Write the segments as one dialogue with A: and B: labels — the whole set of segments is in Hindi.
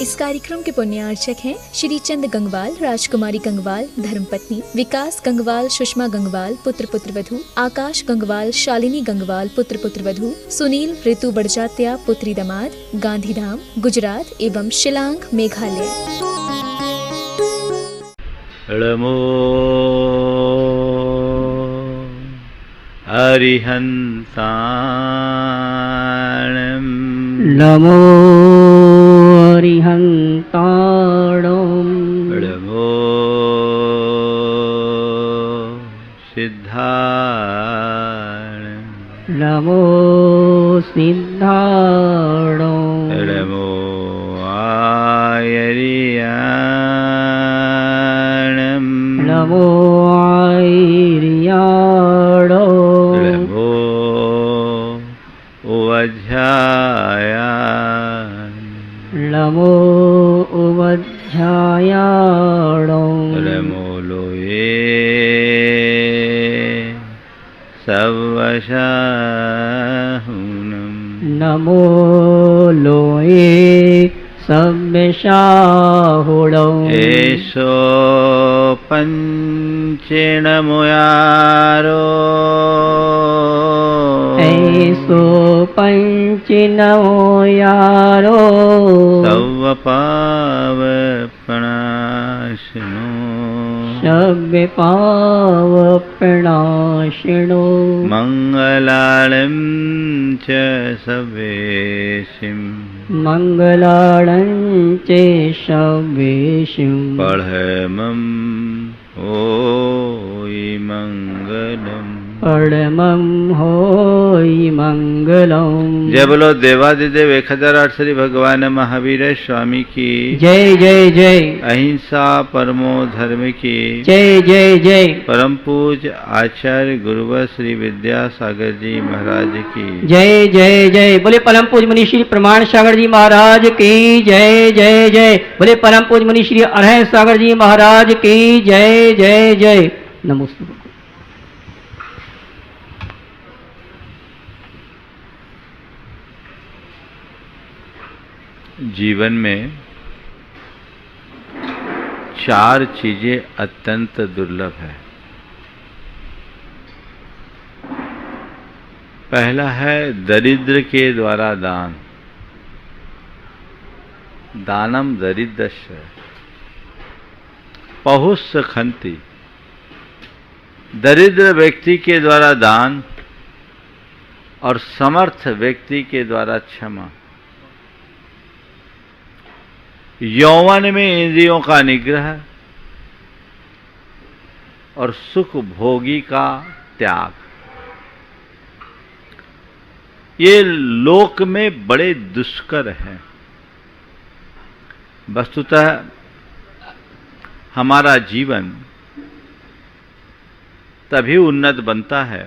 A: इस कार्यक्रम के पुण्यार्चक हैं श्री चंद गंगवाल, राजकुमारी गंगवाल, धर्मपत्नी, विकास गंगवाल, सुषमा गंगवाल, पुत्र पुत्रवधू, आकाश गंगवाल, शालिनी गंगवाल, पुत्र पुत्रवधू, सुनील ऋतु बड़जात्या, पुत्री दामाद, गांधीधाम, गुजरात एवं शिलांग, मेघालय।
B: नमो अरिहंताणं,
C: नमो अरिहंताणं,
B: नमो सिद्धाणं,
C: नमो सिद्धाणं,
B: नमो आयर्याणं,
C: नमो आयर्याणं,
B: नमो उवध्यायाय,
C: नमो उवध्यायाय,
B: नमो लोये सवशाहुनं,
C: नमो लोये सव्यसाहुणं,
B: एषो पञ्चेणमुयारो,
C: ऐसो पंचनमोयारो,
B: सव्वपावपणाशिनो,
C: सव्यपावपणाशिनो,
B: मङ्गलाळं च सवेशिं,
C: मङ्गलाळं च सवेशिं,
B: परमं होयि मङ्गलम्,
C: परमं होयि मङ्गलम्।
B: जय बोलो देवादिदेव 1008 श्री भगवान महावीर स्वामी की
C: जय जय जय।
B: अहिंसा परमो धर्म की
C: जय जय जय।
B: परम पूज आचार्य गुरुवर श्री विद्यासागर जी महाराज की
C: जय जय जय। बोले परम पूज मुनि श्री प्रमाण सागर जी महाराज की जय जय जय। बोले परम पूज मुनि श्री अरहंत सागर जी महाराज की जय जय जय। नमस्ते।
B: जीवन में 4 चीजें अत्यंत दुर्लभ है। पहला है दरिद्र के द्वारा दान, दानम दरिद्रस्य पहुस्स खंति, दरिद्र व्यक्ति के द्वारा दान और समर्थ व्यक्ति के द्वारा क्षमा। यौवन में इंद्रियों का निग्रह और सुख भोगी का त्याग, ये लोक में बड़े दुष्कर हैं। वस्तुतः हमारा जीवन तभी उन्नत बनता है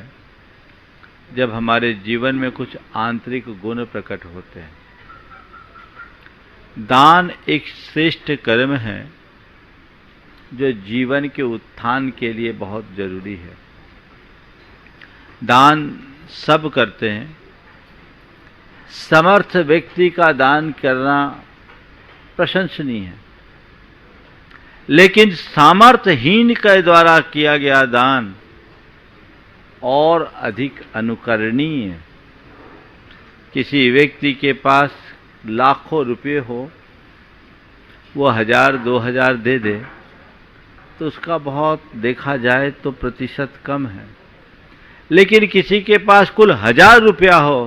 B: जब हमारे जीवन में कुछ आंतरिक गुण प्रकट होते हैं। दान एक श्रेष्ठ कर्म है जो जीवन के उत्थान के लिए बहुत जरूरी है। दान सब करते हैं, समर्थ व्यक्ति का दान करना प्रशंसनीय है, लेकिन सामर्थ्यहीन के द्वारा किया गया दान और अधिक अनुकरणीय है। किसी व्यक्ति के पास लाखों रुपये हो, वो 1000-2000 दे दे तो उसका बहुत देखा जाए तो प्रतिशत कम है, लेकिन किसी के पास कुल 1000 रुपया हो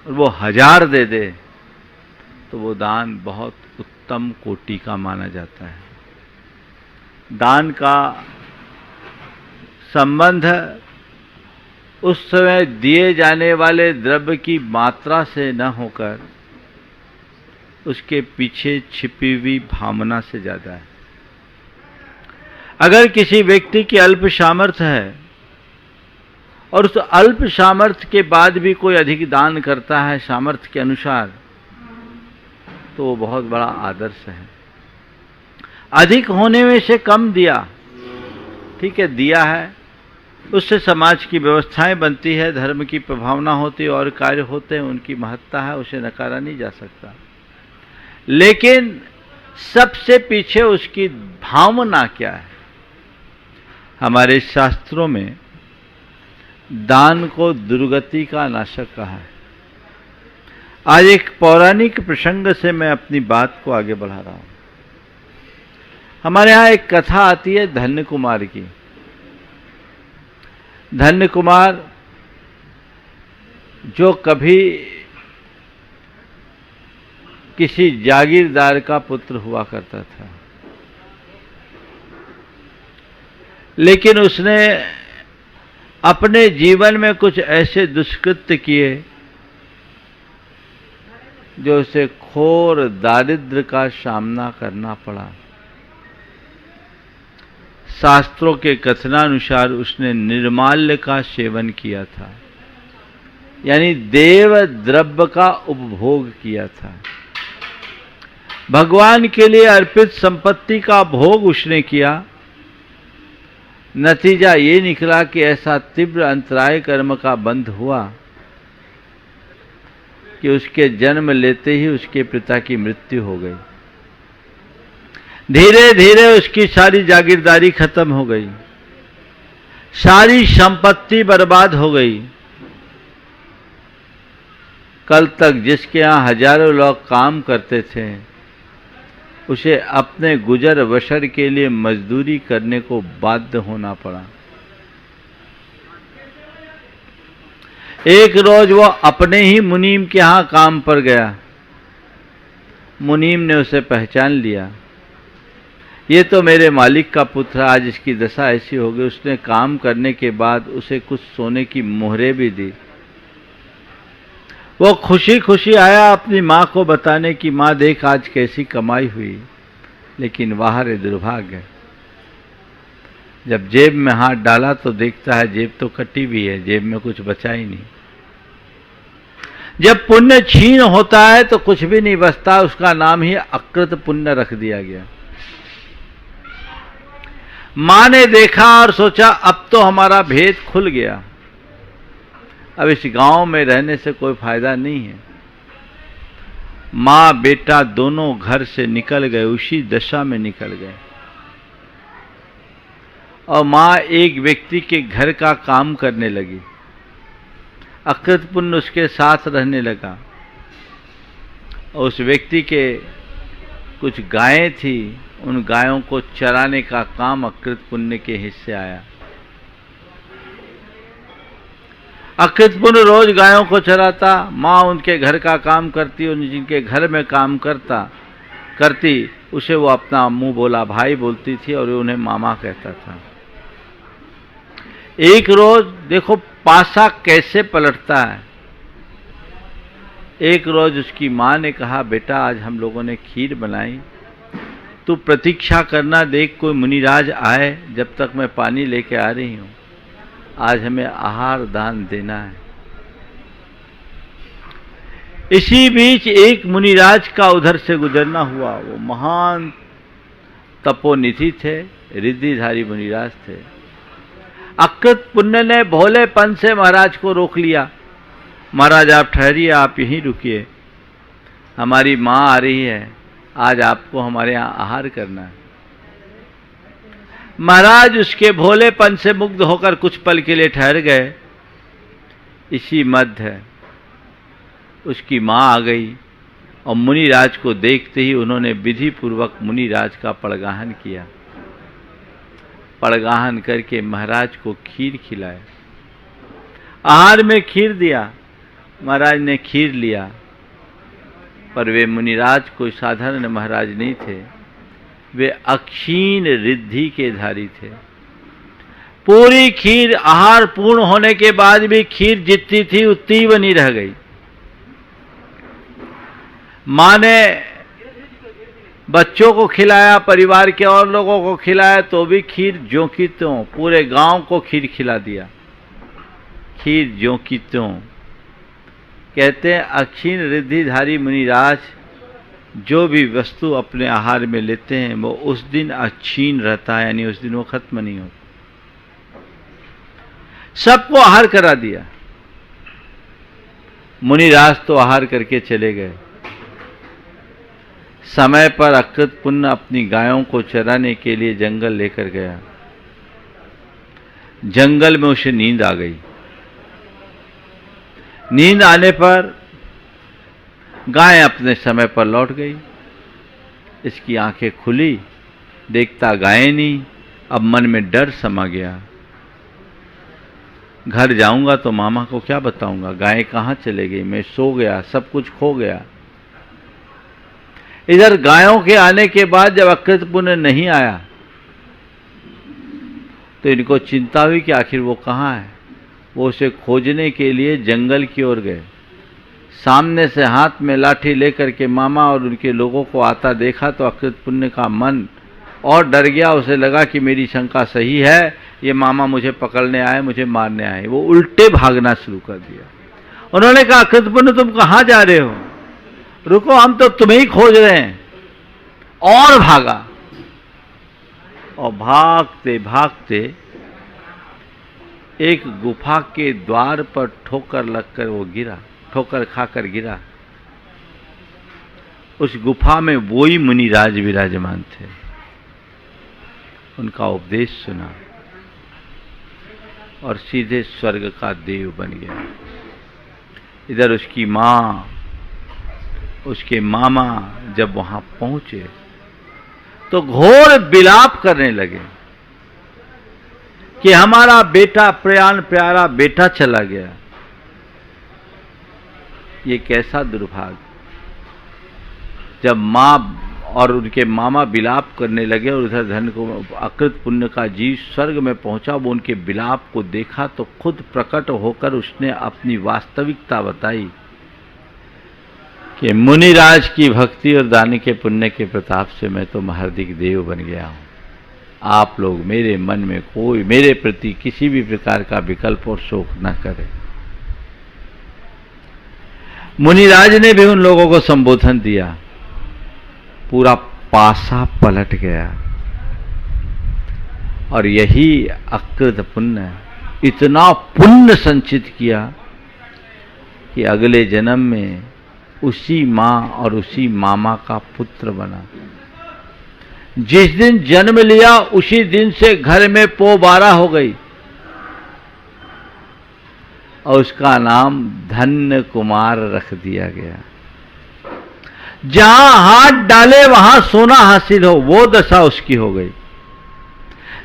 B: और वो 1000 दे दे तो वो दान बहुत उत्तम कोटि का माना जाता है। दान का संबंध उस समय दिए जाने वाले द्रव्य की मात्रा से न होकर उसके पीछे छिपी हुई भावना से ज्यादा है। अगर किसी व्यक्ति की अल्प सामर्थ्य है और उस अल्प सामर्थ्य के बाद भी कोई अधिक दान करता है सामर्थ्य के अनुसार, तो वो बहुत बड़ा आदर्श है। अधिक होने में से कम दिया, ठीक है, दिया है, उससे समाज की व्यवस्थाएं बनती है, धर्म की प्रभावना होती है और कार्य होते हैं, उनकी महत्ता है, उसे नकारा नहीं जा सकता। लेकिन सबसे पीछे उसकी भावना क्या है? हमारे शास्त्रों में दान को दुर्गति का नाशक कहा है। आज एक पौराणिक प्रसंग से मैं अपनी बात को आगे बढ़ा रहा हूं। हमारे यहां एक कथा आती है धन्य कुमार की। धन्य कुमार जो कभी किसी जागीरदार का पुत्र हुआ करता था, लेकिन उसने अपने जीवन में कुछ ऐसे दुष्कृत्य किए जो उसे घोर दारिद्र्य का सामना करना पड़ा। शास्त्रों के कथनानुसार उसने निर्माल्य का सेवन किया था, यानी देव द्रव्य का उपभोग किया था। भगवान के लिए अर्पित संपत्ति का भोग उसने किया। नतीजा ये निकला कि ऐसा तीव्र अंतराय कर्म का बंध हुआ कि उसके जन्म लेते ही उसके पिता की मृत्यु हो गई। धीरे धीरे उसकी सारी जागीरदारी खत्म हो गई, सारी संपत्ति बर्बाद हो गई। कल तक जिसके यहां हजारों लोग काम करते थे, उसे अपने गुजर बसर के लिए मजदूरी करने को बाध्य होना पड़ा। एक रोज वो अपने ही मुनीम के यहां काम पर गया। मुनीम ने उसे पहचान लिया। ये तो मेरे मालिक का पुत्र, आज इसकी दशा ऐसी हो गई। उसने काम करने के बाद उसे कुछ सोने की मोहरें भी दी। वो खुशी खुशी आया अपनी माँ को बताने की, माँ देख आज कैसी कमाई हुई। लेकिन वाह रे दुर्भाग्य, जब जेब में हाथ डाला तो देखता है जेब तो कटी हुई है, जेब में कुछ बचा ही नहीं। जब पुण्य छीन होता है तो कुछ भी नहीं बचता, उसका नाम ही अकृत पुण्य रख दिया गया। मां ने देखा और सोचा अब तो हमारा भेद खुल गया, अब इस गांव में रहने से कोई फायदा नहीं है। मां बेटा दोनों घर से निकल गए, उसी दशा में निकल गए। और मां एक व्यक्ति के घर का काम करने लगी। अकृत पुण्य उसके साथ रहने लगा। और उस व्यक्ति के कुछ गायें थी, उन गायों को चराने का काम अकृत पुण्य के हिस्से आया। अकृत पुण्य रोज गायों को चराता, माँ उनके घर का काम करती, उन जिनके घर में काम करती उसे वो अपना मुंह बोला भाई बोलती थी और उन्हें मामा कहता था। एक रोज देखो पासा कैसे पलटता है। एक रोज उसकी माँ ने कहा बेटा आज हम लोगों ने खीर बनाई, तू प्रतीक्षा करना, देख कोई मुनिराज आए, जब तक मैं पानी लेके आ रही हूं। आज हमें आहार दान देना है। इसी बीच एक मुनिराज का उधर से गुजरना हुआ। वो महान तपोनिधि थे, रिद्धिधारी मुनिराज थे। अकृत पुण्य ने भोलेपन से महाराज को रोक लिया। महाराज आप ठहरिए, आप यहीं रुकिए, हमारी माँ आ रही है, आज आपको हमारे यहाँ आहार करना है। महाराज उसके भोलेपन से मुग्ध होकर कुछ पल के लिए ठहर गए। इसी मध्य उसकी माँ आ गई और मुनिराज को देखते ही उन्होंने विधि पूर्वक मुनिराज का पड़गाहन किया। पड़गाहन करके महाराज को खीर खिलाया, आहार में खीर दिया। महाराज ने खीर लिया, पर वे मुनिराज कोई साधारण महाराज नहीं थे, वे अक्षीण रिद्धि के धारी थे। पूरी खीर आहार पूर्ण होने के बाद भी खीर जितनी थी उतनी बनी रह गई। मां ने बच्चों को खिलाया, परिवार के और लोगों को खिलाया, तो भी खीर ज्यों की त्यों, पूरे गांव को खीर खिला दिया। खीर ज्यों की त्यों। कहते हैं अक्षीण रिद्धिधारी मुनिराज जो भी वस्तु अपने आहार में लेते हैं वो उस दिन अक्षीण रहता है, यानी उस दिन वो खत्म नहीं होता। सबको आहार करा दिया। मुनिराज तो आहार करके चले गए। समय पर अकृत पुण्य अपनी गायों को चराने के लिए जंगल लेकर गया। जंगल में उसे नींद आ गई। नींद आने पर गाय अपने समय पर लौट गई। इसकी आंखें खुली, देखता गाय नहीं। अब मन में डर समा गया, घर जाऊंगा तो मामा को क्या बताऊंगा, गाय कहां चले गई, मैं सो गया, सब कुछ खो गया। इधर गायों के आने के बाद जब अकृत पुण्य नहीं आया तो इनको चिंता हुई कि आखिर वो कहाँ है। वो उसे खोजने के लिए जंगल की ओर गए। सामने से हाथ में लाठी लेकर के मामा और उनके लोगों को आता देखा तो अकृत पुण्य का मन और डर गया। उसे लगा कि मेरी शंका सही है, ये मामा मुझे पकड़ने आए, मुझे मारने आए। वो उल्टे भागना शुरू कर दिया। उन्होंने कहा, अकृत पुण्य तुम कहाँ जा रहे हो, रुको, हम तो तुम्हें ही खोज रहे हैं। और भागा, और भागते भागते एक गुफा के द्वार पर ठोकर लगकर वो गिरा, ठोकर खाकर गिरा। उस गुफा में वही मुनिराज विराजमान थे। उनका उपदेश सुना और सीधे स्वर्ग का देव बन गया। इधर उसकी माँ, उसके मामा जब वहां पहुंचे तो घोर विलाप करने लगे कि हमारा बेटा, प्राण प्यारा बेटा चला गया। ये कैसा दुर्भाग्य। जब माँ और उनके मामा विलाप करने लगे और उधर धन को अकृत पुण्य का जीव स्वर्ग में पहुंचा, वो उनके विलाप को देखा तो खुद प्रकट होकर उसने अपनी वास्तविकता बताई कि मुनिराज की भक्ति और दान के पुण्य के प्रताप से मैं तो महार्दिक देव बन गया हूं। आप लोग मेरे मन में कोई मेरे प्रति किसी भी प्रकार का विकल्प और शोक न करे। मुनिराज ने भी उन लोगों को संबोधन दिया। पूरा पासा पलट गया और यही अकृत पुण्य इतना पुण्य संचित किया कि अगले जन्म में उसी माँ और उसी मामा का पुत्र बना। जिस दिन जन्म लिया उसी दिन से घर में पोबारा हो गई और उसका नाम धन्य कुमार रख दिया गया। जहां हाथ डाले वहां सोना हासिल हो, वो दशा उसकी हो गई।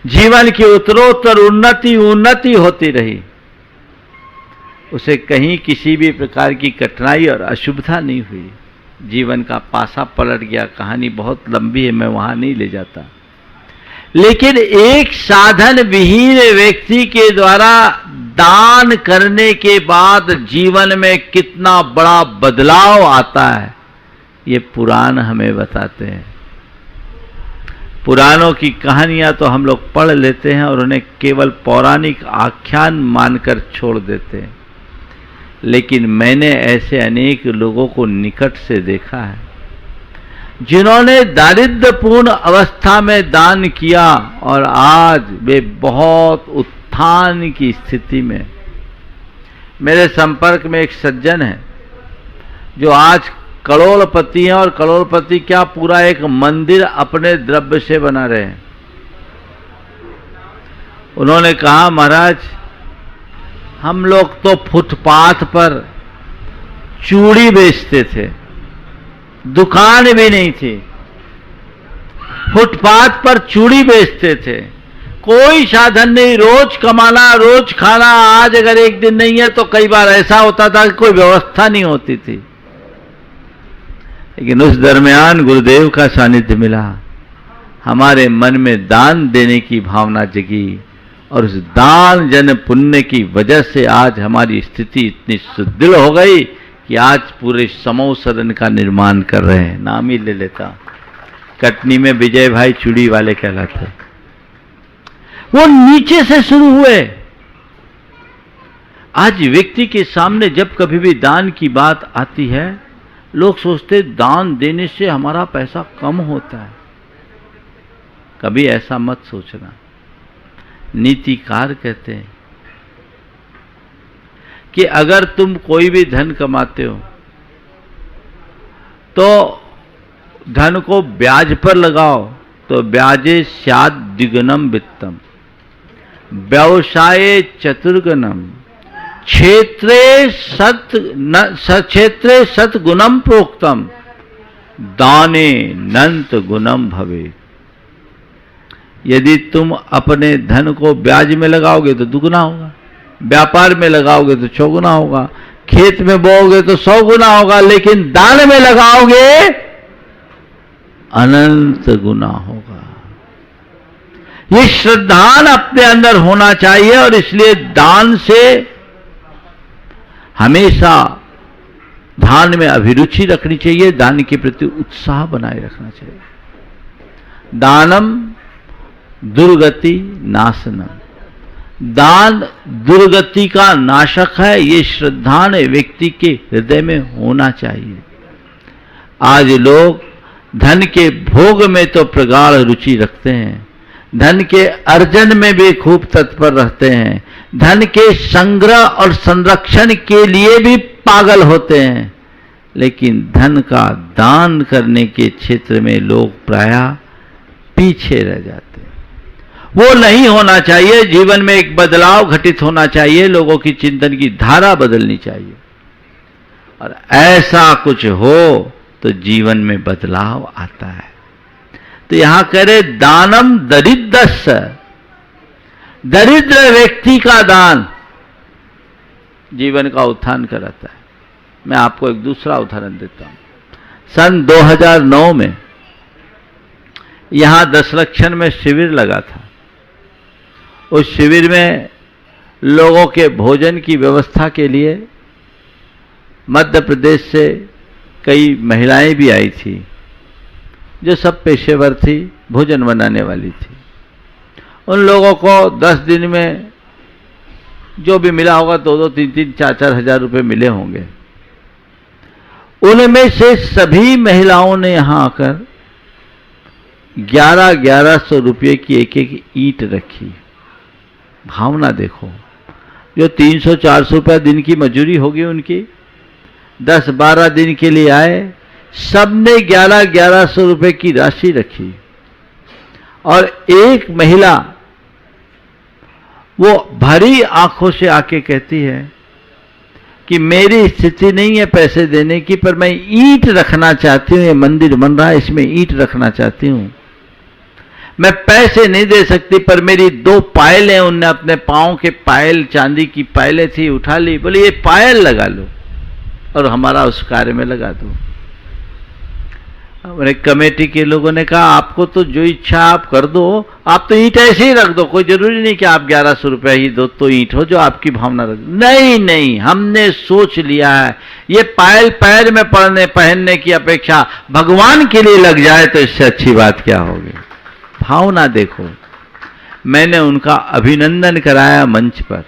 B: जीवन की उत्तरोत्तर उन्नति होती रही। उसे कहीं किसी भी प्रकार की कठिनाई और अशुभता नहीं हुई। जीवन का पासा पलट गया। कहानी बहुत लंबी है, मैं वहां नहीं ले जाता। लेकिन एक साधन विहीन व्यक्ति के द्वारा दान करने के बाद जीवन में कितना बड़ा बदलाव आता है, ये पुराण हमें बताते हैं। पुराणों की कहानियां तो हम लोग पढ़ लेते हैं और उन्हें केवल पौराणिक आख्यान मानकर छोड़ देते हैं। लेकिन मैंने ऐसे अनेक लोगों को निकट से देखा है जिन्होंने दारिद्र्यपूर्ण अवस्था में दान किया और आज वे बहुत उत्थान की स्थिति में। मेरे संपर्क में एक सज्जन है जो आज करोड़पति हैं और करोड़पति क्या, पूरा एक मंदिर अपने द्रव्य से बना रहे हैं। उन्होंने कहा, महाराज हम लोग तो फुटपाथ पर चूड़ी बेचते थे, दुकान भी नहीं थी, फुटपाथ पर चूड़ी बेचते थे, कोई साधन नहीं, रोज कमाना रोज खाना। आज अगर एक दिन नहीं है तो कई बार ऐसा होता था कि कोई व्यवस्था नहीं होती थी। लेकिन उस दरमियान गुरुदेव का सानिध्य मिला, हमारे मन में दान देने की भावना जगी और उस दान जन पुण्य की वजह से आज हमारी स्थिति इतनी सुदृढ़ हो गई कि आज पूरे समूह सदन का निर्माण कर रहे हैं। नाम ही ले लेता, कटनी में विजय भाई चूड़ी वाले कहलाते। वो नीचे से शुरू हुए। आज व्यक्ति के सामने जब कभी भी दान की बात आती है, लोग सोचते दान देने से हमारा पैसा कम होता है। कभी ऐसा मत सोचना। नीतिकार कहते हैं कि अगर तुम कोई भी धन कमाते हो तो धन को ब्याज पर लगाओ तो ब्याजे स्यात् द्विगुणम वित्तम, व्यवसाये चतुर्गुणम, क्षेत्रे सतगुणम प्रोक्तम, दाने नंत गुणम भवे। यदि तुम अपने धन को ब्याज में लगाओगे तो दुगुना होगा, व्यापार में लगाओगे तो 6 गुना होगा, खेत में बोओगे तो 100 गुना होगा, लेकिन दान में लगाओगे अनंत गुना होगा। ये श्रद्धान अपने अंदर होना चाहिए और इसलिए दान से हमेशा दान में अभिरुचि रखनी चाहिए, दान के प्रति उत्साह बनाए रखना चाहिए। दानम दुर्गति नाशनम, दान दुर्गति का नाशक है, ये श्रद्धान व्यक्ति के हृदय में होना चाहिए। आज लोग धन के भोग में तो प्रगाढ़ रुचि रखते हैं, धन के अर्जन में भी खूब तत्पर रहते हैं, धन के संग्रह और संरक्षण के लिए भी पागल होते हैं, लेकिन धन का दान करने के क्षेत्र में लोग प्रायः पीछे रह जाते हैं। वो नहीं होना चाहिए। जीवन में एक बदलाव घटित होना चाहिए, लोगों की चिंतन की धारा बदलनी चाहिए, और ऐसा कुछ हो तो जीवन में बदलाव आता है। तो यहां कह रहे दानम दरिद्रस्य, दरिद्र व्यक्ति का दान जीवन का उत्थान कराता है। मैं आपको एक दूसरा उदाहरण देता हूं। सन 2009 में यहां दशलक्षण में शिविर लगा था। उस शिविर में लोगों के भोजन की व्यवस्था के लिए मध्य प्रदेश से कई महिलाएं भी आई थी, जो सब पेशेवर थी, भोजन बनाने वाली थी। उन लोगों को 10 दिन में जो भी मिला होगा 2-2, 3-3, 4-4 हजार रुपए मिले होंगे। उनमें से सभी महिलाओं ने यहां आकर 1100 रुपये की एक ईंट रखी। भावना देखो, जो 300-400 रुपया दिन की मजूरी होगी उनकी, 10-12 दिन के लिए आए, सबने 1100 रुपये की राशि रखी। और एक महिला वो भरी आंखों से आके कहती है कि मेरी स्थिति नहीं है पैसे देने की, पर मैं ईंट रखना चाहती हूं, ये मंदिर बन रहा है इसमें ईंट रखना चाहती हूं। मैं पैसे नहीं दे सकती, पर मेरी 2 पायल हैं, उनने अपने पांव के पायल, चांदी की पायलें थी, उठा ली, बोले ये पायल लगा लो और हमारा उस कार्य में लगा दो। हमारे कमेटी के लोगों ने कहा आपको तो जो इच्छा आप कर दो, आप तो ईंट ऐसे ही रख दो, कोई जरूरी नहीं कि आप 1100 रुपये ही दो तो ईंट हो, जो आपकी भावना रख दो। नहीं, हमने सोच लिया है ये पायल पैर में पहनने की अपेक्षा भगवान के लिए लग जाए तो इससे अच्छी बात क्या होगी। भावना देखो। मैंने उनका अभिनंदन कराया मंच पर।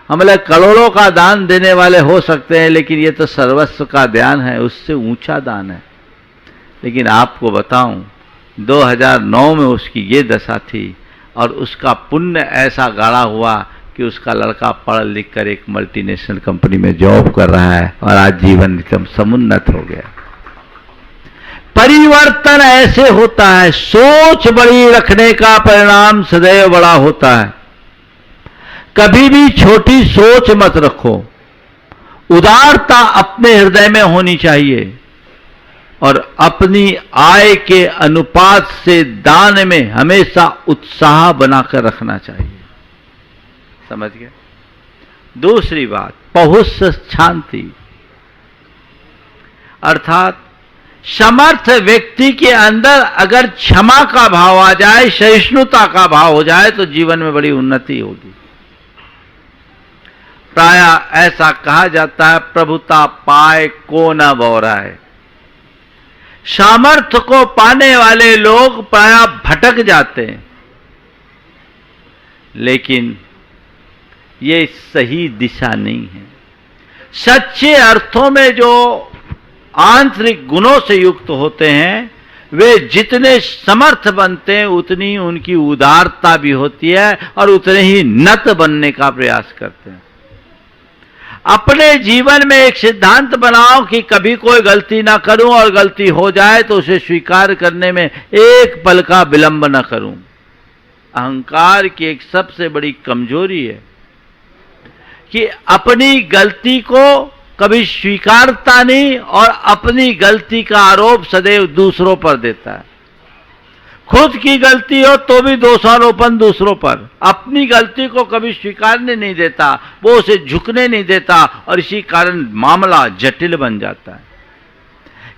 B: हम लोग करोड़ों का दान देने वाले हो सकते हैं, लेकिन ये तो सर्वस्व का दान है, उससे ऊंचा दान है। लेकिन आपको बताऊं 2009 में उसकी ये दशा थी और उसका पुण्य ऐसा गाढ़ा हुआ कि उसका लड़का पढ़ लिख कर एक मल्टीनेशनल कंपनी में जॉब कर रहा है और आज जीवन एकदम समुन्नत हो गया। परिवर्तन ऐसे होता है, सोच बड़ी रखने का परिणाम सदैव बड़ा होता है। कभी भी छोटी सोच मत रखो। उदारता अपने हृदय में होनी चाहिए और अपनी आय के अनुपात से दान में हमेशा उत्साह बनाकर रखना चाहिए। समझ गए? दूसरी बात, पहुस शांति, अर्थात समर्थ व्यक्ति के अंदर अगर क्षमा का भाव आ जाए, सहिष्णुता का भाव हो जाए तो जीवन में बड़ी उन्नति होगी। प्रायः ऐसा कहा जाता है, प्रभुता पाए को न बौराए। सामर्थ्य को पाने वाले लोग प्रायः भटक जाते हैं, लेकिन ये सही दिशा नहीं है। सच्चे अर्थों में जो आंतरिक गुणों से युक्त होते हैं, वे जितने समर्थ बनते हैं उतनी उनकी उदारता भी होती है और उतने ही नत बनने का प्रयास करते हैं। अपने जीवन में एक सिद्धांत बनाओ कि कभी कोई गलती ना करूं, और गलती हो जाए तो उसे स्वीकार करने में एक पल का विलंब ना करूं। अहंकार की एक सबसे बड़ी कमजोरी है कि अपनी गलती को कभी स्वीकारता नहीं और अपनी गलती का आरोप सदैव दूसरों पर देता है। खुद की गलती हो तो भी दोषारोपण दूसरों पर, अपनी गलती को कभी स्वीकारने नहीं देता, वो उसे झुकने नहीं देता, और इसी कारण मामला जटिल बन जाता है।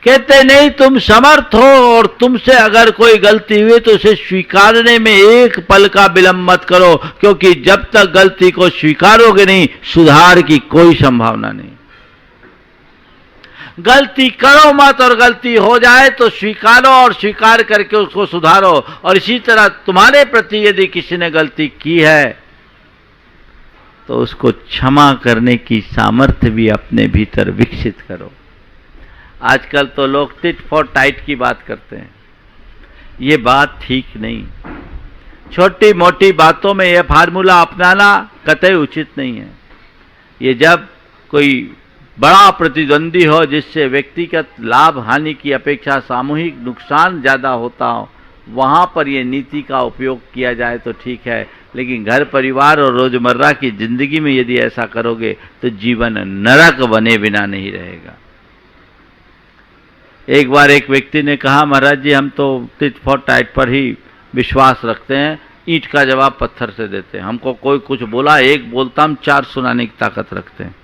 B: कहते नहीं, तुम समर्थ हो और तुमसे अगर कोई गलती हुई तो उसे स्वीकारने में एक पल का विलंब मत करो, क्योंकि जब तक गलती को स्वीकारोगे नहीं, सुधार की कोई संभावना नहीं। गलती करो मत, और गलती हो जाए तो स्वीकारो और स्वीकार करके उसको सुधारो। और इसी तरह तुम्हारे प्रति यदि किसी ने गलती की है तो उसको क्षमा करने की सामर्थ्य भी अपने भीतर विकसित करो। आजकल तो लोग टिट फॉर टाइट की बात करते हैं, ये बात ठीक नहीं। छोटी मोटी बातों में यह फार्मूला अपनाना कतई उचित नहीं है। ये जब कोई बड़ा प्रतिद्वंदी हो जिससे व्यक्तिगत लाभ हानि की अपेक्षा सामूहिक नुकसान ज्यादा होता हो, वहां पर यह नीति का उपयोग किया जाए तो ठीक है, लेकिन घर परिवार और रोजमर्रा की जिंदगी में यदि ऐसा करोगे तो जीवन नरक बने बिना नहीं रहेगा। एक बार एक व्यक्ति ने कहा, महाराज जी हम तो टिट फॉर टाइट पर ही विश्वास रखते हैं, ईंट का जवाब पत्थर से देते हैं। हमको कोई कुछ बोला, एक बोलता हम चार सुनाने की ताकत रखते हैं।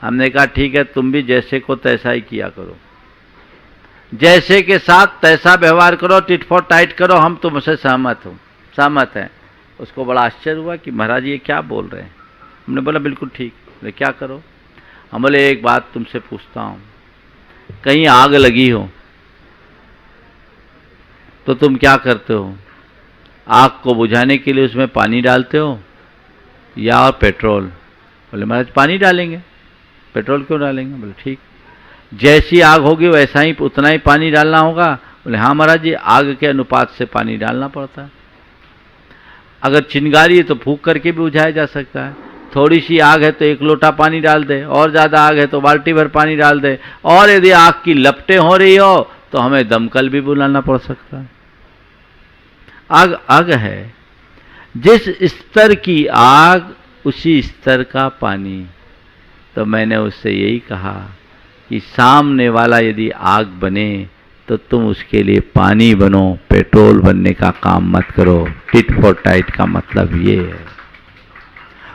B: हमने कहा ठीक है, तुम भी जैसे को तैसा ही किया करो, जैसे के साथ तैसा व्यवहार करो, टिट फॉर टाइट करो, हम तुमसे सहमत हैं। उसको बड़ा आश्चर्य हुआ कि महाराज ये क्या बोल रहे हैं। हमने बोला बिल्कुल ठीक। बोले क्या करो? हम बोले एक बात तुमसे पूछता हूं, कहीं आग लगी हो तो तुम क्या करते हो? आग को बुझाने के लिए उसमें पानी डालते हो या और पेट्रोल? बोले महाराज पानी डालेंगे, पेट्रोल क्यों डालेंगे? बोले ठीक। जैसी आग होगी वैसा ही उतना ही पानी डालना होगा? बोले हाँ महाराज जी, आग के अनुपात से पानी डालना पड़ता है। अगर चिंगारी है तो फूंक करके भी बुझाया जा सकता है। थोड़ी सी आग है तो एक लोटा पानी डाल दे, और ज्यादा आग है तो बाल्टी भर पानी डाल दे, और यदि आग की लपटें हो रही हो तो हमें दमकल भी बुलाना पड़ सकता है। आग आग है, जिस स्तर की आग उसी स्तर का पानी। तो मैंने उससे यही कहा कि सामने वाला यदि आग बने तो तुम उसके लिए पानी बनो, पेट्रोल बनने का काम मत करो। टिट फॉर टाइट का मतलब ये है,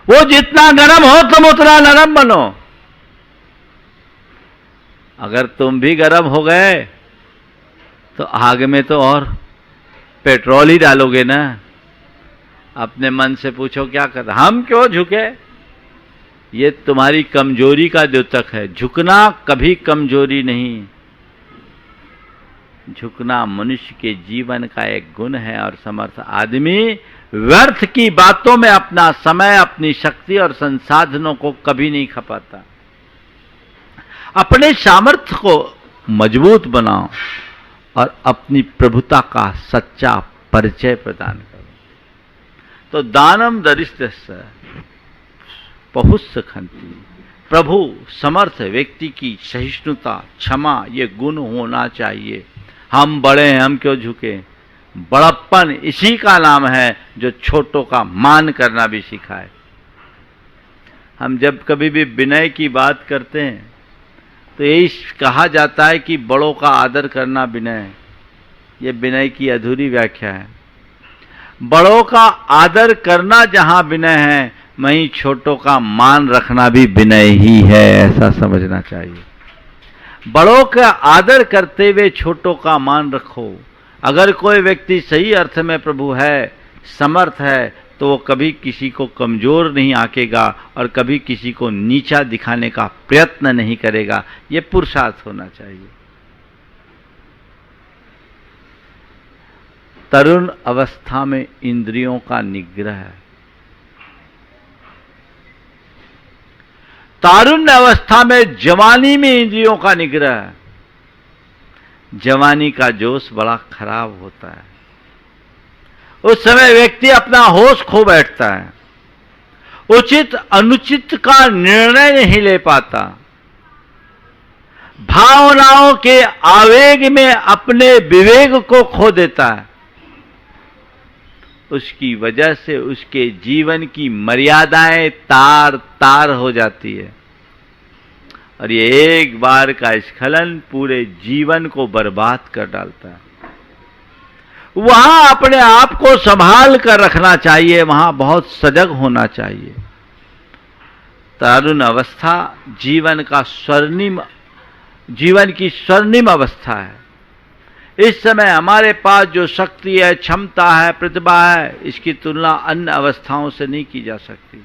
B: वो जितना गरम हो तुम उतना नरम बनो। अगर तुम भी गरम हो गए तो आग में तो और पेट्रोल ही डालोगे ना। अपने मन से पूछो क्या कर, हम क्यों झुके? ये तुम्हारी कमजोरी का द्योतक है। झुकना कभी कमजोरी नहीं, झुकना मनुष्य के जीवन का एक गुण है। और समर्थ आदमी व्यर्थ की बातों में अपना समय, अपनी शक्ति और संसाधनों को कभी नहीं खपाता। अपने सामर्थ्य को मजबूत बनाओ और अपनी प्रभुता का सच्चा परिचय प्रदान करो। तो दानम दरिद्रस्य बहुस्य खंति। प्रभु समर्थ व्यक्ति की सहिष्णुता, क्षमा, ये गुण होना चाहिए। हम बड़े हैं, हम क्यों झुके? बड़प्पन इसी का नाम है जो छोटों का मान करना भी सिखाए। हम जब कभी भी विनय की बात करते हैं तो यही कहा जाता है कि बड़ों का आदर करना विनय है। ये विनय की अधूरी व्याख्या है। बड़ों का आदर करना जहां विनय है, वहीं छोटों का मान रखना भी विनय ही है, ऐसा समझना चाहिए। बड़ों का आदर करते हुए छोटों का मान रखो। अगर कोई व्यक्ति सही अर्थ में प्रभु है, समर्थ है, तो वो कभी किसी को कमजोर नहीं आंकेगा और कभी किसी को नीचा दिखाने का प्रयत्न नहीं करेगा। ये पुरुषार्थ होना चाहिए। तरुण अवस्था में इंद्रियों का निग्रह, तारुण्य अवस्था में, जवानी में इंद्रियों का निग्रह। जवानी का जोश बड़ा खराब होता है। उस समय व्यक्ति अपना होश खो बैठता है। उचित अनुचित का निर्णय नहीं ले पाता, भावनाओं के आवेग में अपने विवेक को खो देता है, उसकी वजह से उसके जीवन की मर्यादाएं तार तार हो जाती है और ये एक बार का स्खलन पूरे जीवन को बर्बाद कर डालता है। वहां अपने आप को संभाल कर रखना चाहिए, वहां बहुत सजग होना चाहिए। तरुण अवस्था जीवन की स्वर्णिम अवस्था है। इस समय हमारे पास जो शक्ति है, क्षमता है, प्रतिभा है, इसकी तुलना अन्य अवस्थाओं से नहीं की जा सकती।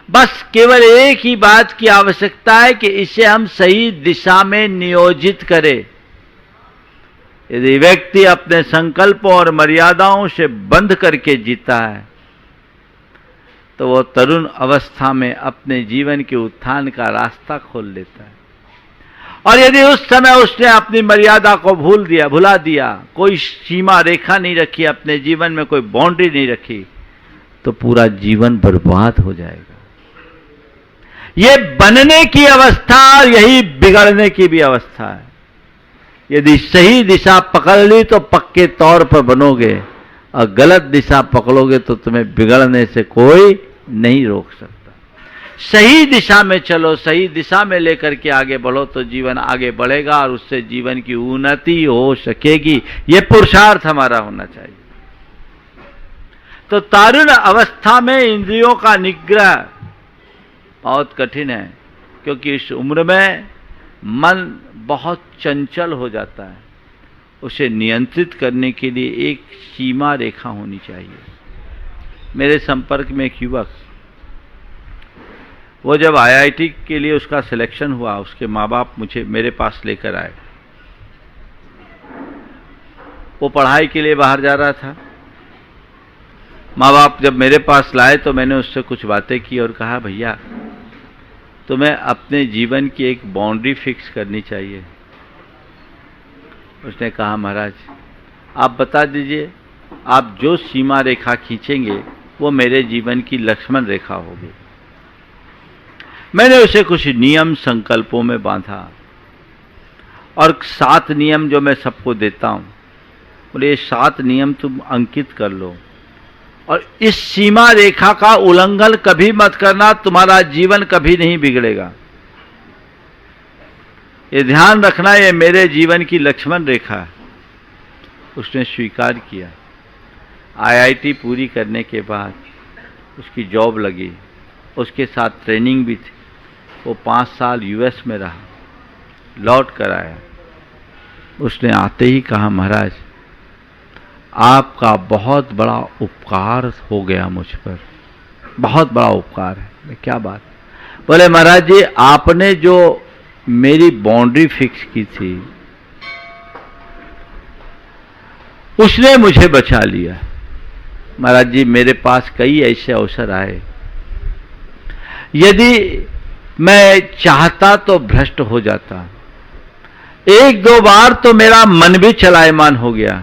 B: बस केवल एक ही बात की आवश्यकता है कि इसे हम सही दिशा में नियोजित करें। यदि व्यक्ति अपने संकल्पों और मर्यादाओं से बंध करके जीता है तो वो तरुण अवस्था में अपने जीवन के उत्थान का रास्ता खोल लेता है। और यदि उस समय उसने अपनी मर्यादा को भुला दिया, कोई सीमा रेखा नहीं रखी, अपने जीवन में कोई बाउंड्री नहीं रखी, तो पूरा जीवन बर्बाद हो जाएगा। ये बनने की अवस्था, यही बिगड़ने की भी अवस्था है। यदि सही दिशा पकड़ ली तो पक्के तौर पर बनोगे, और गलत दिशा पकड़ोगे तो तुम्हें बिगड़ने से कोई नहीं रोक सकता। सही दिशा में चलो, सही दिशा में लेकर के आगे बढ़ो तो जीवन आगे बढ़ेगा और उससे जीवन की उन्नति हो सकेगी। यह पुरुषार्थ हमारा होना चाहिए। तो तारुण्य अवस्था में इंद्रियों का निग्रह बहुत कठिन है, क्योंकि इस उम्र में मन बहुत चंचल हो जाता है। उसे नियंत्रित करने के लिए एक सीमा रेखा होनी चाहिए। मेरे संपर्क में एक युवक, वो जब IIT के लिए उसका सिलेक्शन हुआ, उसके माँ बाप मेरे पास लेकर आए। वो पढ़ाई के लिए बाहर जा रहा था। माँ बाप जब मेरे पास लाए तो मैंने उससे कुछ बातें की और कहा, भैया तुम्हें अपने जीवन की एक बाउंड्री फिक्स करनी चाहिए। उसने कहा, महाराज आप बता दीजिए, आप जो सीमा रेखा खींचेंगे वो मेरे जीवन की लक्ष्मण रेखा होगी। मैंने उसे कुछ नियम संकल्पों में बांधा और 7 नियम जो मैं सबको देता हूं, बोले ये 7 नियम तुम अंकित कर लो और इस सीमा रेखा का उल्लंघन कभी मत करना, तुम्हारा जीवन कभी नहीं बिगड़ेगा। ये ध्यान रखना, ये मेरे जीवन की लक्ष्मण रेखा है। उसने स्वीकार किया। IIT पूरी करने के बाद उसकी जॉब लगी, उसके साथ ट्रेनिंग भी थी। वो 5 साल US में रहा, लौट कर आया। उसने आते ही कहा, महाराज आपका बहुत बड़ा उपकार हो गया मुझ पर, बहुत बड़ा उपकार है। मैं क्या बात? बोले महाराज जी आपने जो मेरी बाउंड्री फिक्स की थी उसने मुझे बचा लिया। महाराज जी मेरे पास कई ऐसे अवसर आए, यदि मैं चाहता तो भ्रष्ट हो जाता। 1-2 बार तो मेरा मन भी चलायमान हो गया,